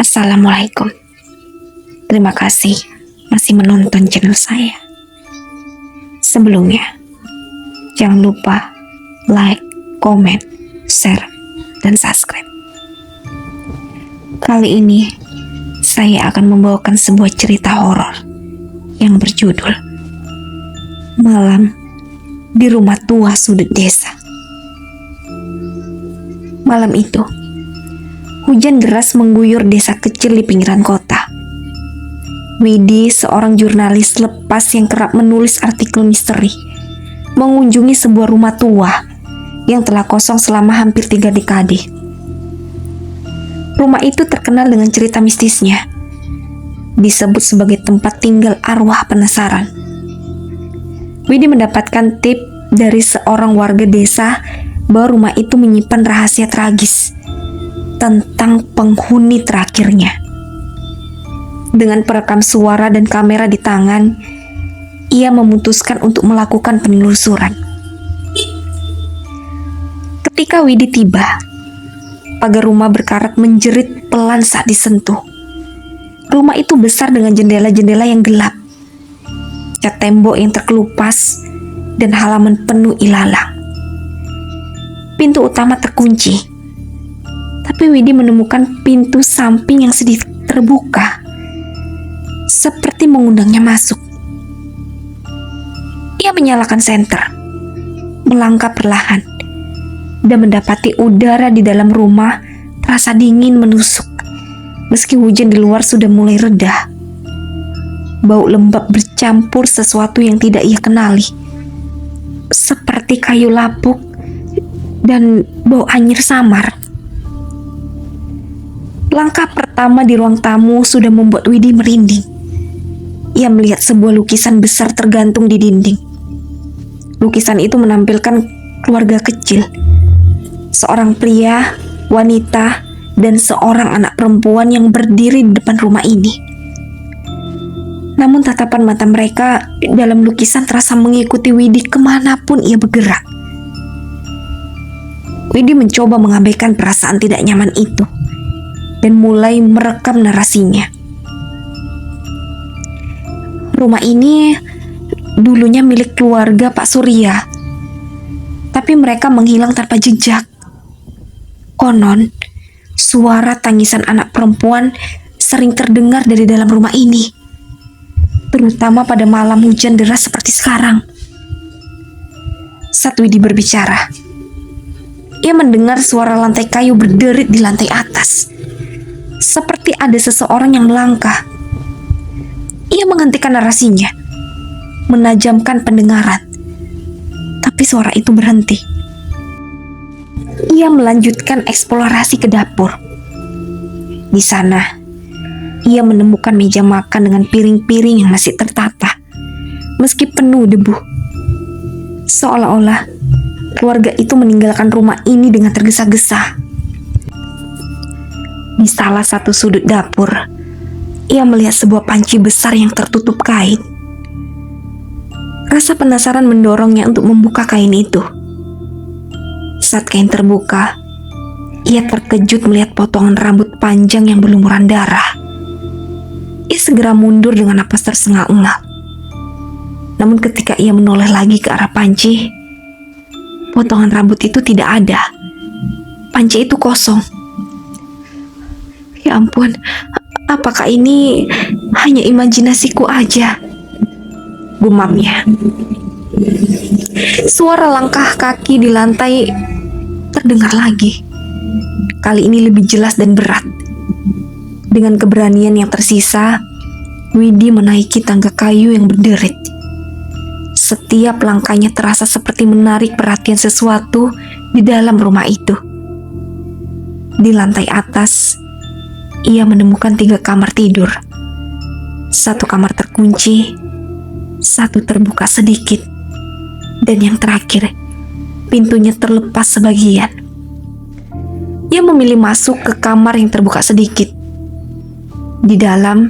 Assalamualaikum. Terima kasih masih menonton channel saya. Sebelumnya, jangan lupa like, comment, share, dan subscribe. Kali ini, saya akan membawakan sebuah cerita horor yang berjudul Malam di Rumah Tua Sudut Desa. Malam itu, hujan deras mengguyur desa kecil di pinggiran kota. Widi, seorang jurnalis lepas yang kerap menulis artikel misteri, mengunjungi sebuah rumah tua yang telah kosong selama hampir 3 dekade. Rumah itu terkenal dengan cerita mistisnya. Disebut sebagai tempat tinggal arwah penasaran. Widi mendapatkan tip dari seorang warga desa bahwa rumah itu menyimpan rahasia tragis tentang penghuni terakhirnya. Dengan perekam suara dan kamera di tangan, ia memutuskan untuk melakukan penelusuran. Ketika Widi tiba, pagar rumah berkarat menjerit pelan saat disentuh. Rumah itu besar dengan jendela-jendela yang gelap, cat tembok yang terkelupas, dan halaman penuh ilalang. Pintu utama terkunci, tapi Widi menemukan pintu samping yang sedikit terbuka, seperti mengundangnya masuk. Ia menyalakan senter, melangkah perlahan, dan mendapati udara di dalam rumah terasa dingin menusuk, meski hujan di luar sudah mulai reda. Bau lembab bercampur sesuatu yang tidak ia kenali, seperti kayu lapuk dan bau anyir samar. Langkah pertama di ruang tamu sudah membuat Widi merinding. Ia melihat sebuah lukisan besar tergantung di dinding. Lukisan itu menampilkan keluarga kecil, seorang pria, wanita, dan seorang anak perempuan yang berdiri di depan rumah ini. Namun tatapan mata mereka dalam lukisan terasa mengikuti Widi kemanapun ia bergerak. Widi mencoba mengabaikan perasaan tidak nyaman itu dan mulai merekam narasinya. Rumah ini dulunya milik keluarga Pak Surya, tapi mereka menghilang tanpa jejak. Konon, suara tangisan anak perempuan sering terdengar dari dalam rumah ini, terutama pada malam hujan deras seperti sekarang. Saat Widi berbicara, ia mendengar suara lantai kayu berderit di lantai atas, seperti ada seseorang yang melangkah. Ia menghentikan narasinya, menajamkan pendengaran, tapi suara itu berhenti. Ia melanjutkan eksplorasi ke dapur. Di sana, ia menemukan meja makan dengan piring-piring yang masih tertata, meski penuh debu. Seolah-olah keluarga itu meninggalkan rumah ini dengan tergesa-gesa. Di salah satu sudut dapur, ia melihat sebuah panci besar yang tertutup kain. Rasa penasaran mendorongnya untuk membuka kain itu. Saat kain terbuka, ia terkejut melihat potongan rambut panjang yang berlumuran darah. Ia segera mundur dengan napas tersengal-engal. Namun ketika ia menoleh lagi ke arah panci, potongan rambut itu tidak ada. Panci itu kosong. Ya ampun, apakah ini hanya imajinasiku aja? Gumamnya. Suara langkah kaki di lantai terdengar lagi. Kali ini lebih jelas dan berat. Dengan keberanian yang tersisa, Widi menaiki tangga kayu yang berderit. Setiap langkahnya terasa seperti menarik perhatian sesuatu di dalam rumah itu. Di lantai atas, ia menemukan 3 kamar tidur. 1 kamar terkunci, 1 terbuka sedikit, dan yang terakhir, pintunya terlepas sebagian. Ia memilih masuk ke kamar yang terbuka sedikit. Di dalam,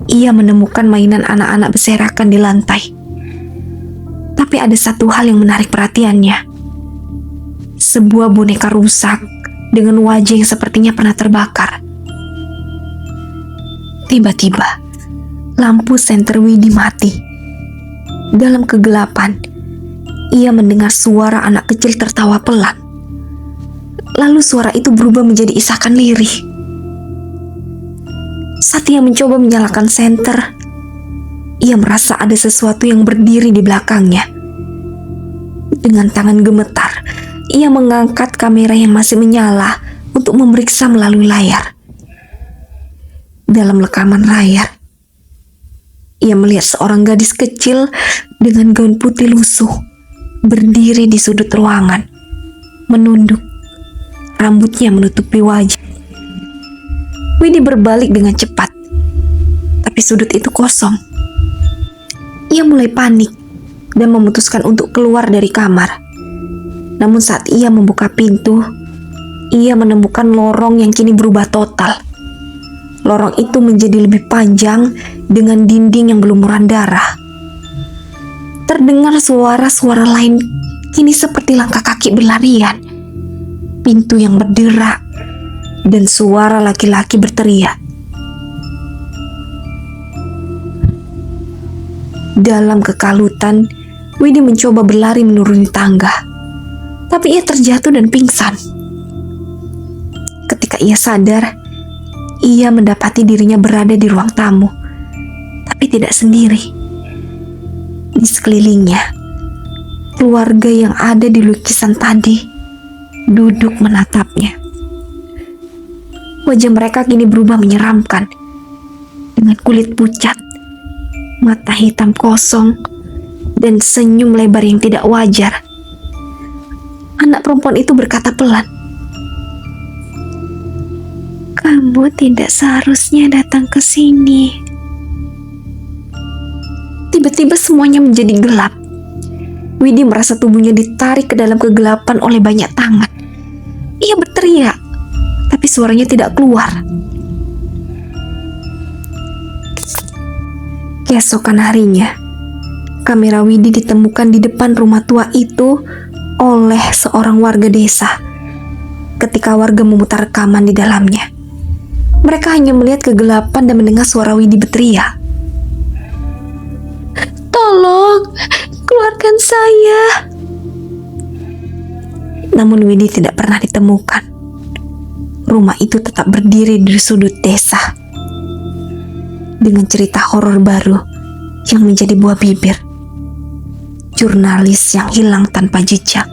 ia menemukan mainan anak-anak berserakan di lantai. Tapi ada satu hal yang menarik perhatiannya. Sebuah boneka rusak dengan wajah yang sepertinya pernah terbakar. Tiba-tiba, lampu senter Widi mati. Dalam kegelapan, ia mendengar suara anak kecil tertawa pelan. Lalu suara itu berubah menjadi isakan lirih. Saat ia mencoba menyalakan senter, ia merasa ada sesuatu yang berdiri di belakangnya. Dengan tangan gemetar, ia mengangkat kamera yang masih menyala untuk memeriksa melalui layar. Dalam rekaman layar, ia melihat seorang gadis kecil dengan gaun putih lusuh berdiri di sudut ruangan, menunduk, rambutnya menutupi wajah. Widi berbalik dengan cepat, tapi sudut itu kosong. Ia mulai panik dan memutuskan untuk keluar dari kamar. Namun saat ia membuka pintu, ia menemukan lorong yang kini berubah total. Lorong itu menjadi lebih panjang dengan dinding yang berlumuran darah. Terdengar suara-suara lain kini seperti langkah kaki berlarian, pintu yang berderak, dan suara laki-laki berteriak. Dalam kekalutan, Widi mencoba berlari menuruni tangga, tapi ia terjatuh dan pingsan. Ketika ia sadar, ia mendapati dirinya berada di ruang tamu, tapi tidak sendiri. Di sekelilingnya, keluarga yang ada di lukisan tadi duduk menatapnya. Wajah mereka kini berubah menyeramkan, dengan kulit pucat, mata hitam kosong, dan senyum lebar yang tidak wajar. Anak perempuan itu berkata pelan, "Kamu tidak seharusnya datang ke sini." Tiba-tiba semuanya menjadi gelap. Widi merasa tubuhnya ditarik ke dalam kegelapan oleh banyak tangan. Ia berteriak, tapi suaranya tidak keluar. Keesokan harinya, kamera Widi ditemukan di depan rumah tua itu oleh seorang warga desa. Ketika warga memutar rekaman di dalamnya, mereka hanya melihat kegelapan dan mendengar suara Widi berteriak, "Tolong, keluarkan saya." Namun Widi tidak pernah ditemukan. Rumah itu tetap berdiri di sudut desa, dengan cerita horor baru yang menjadi buah bibir. Jurnalis yang hilang tanpa jejak.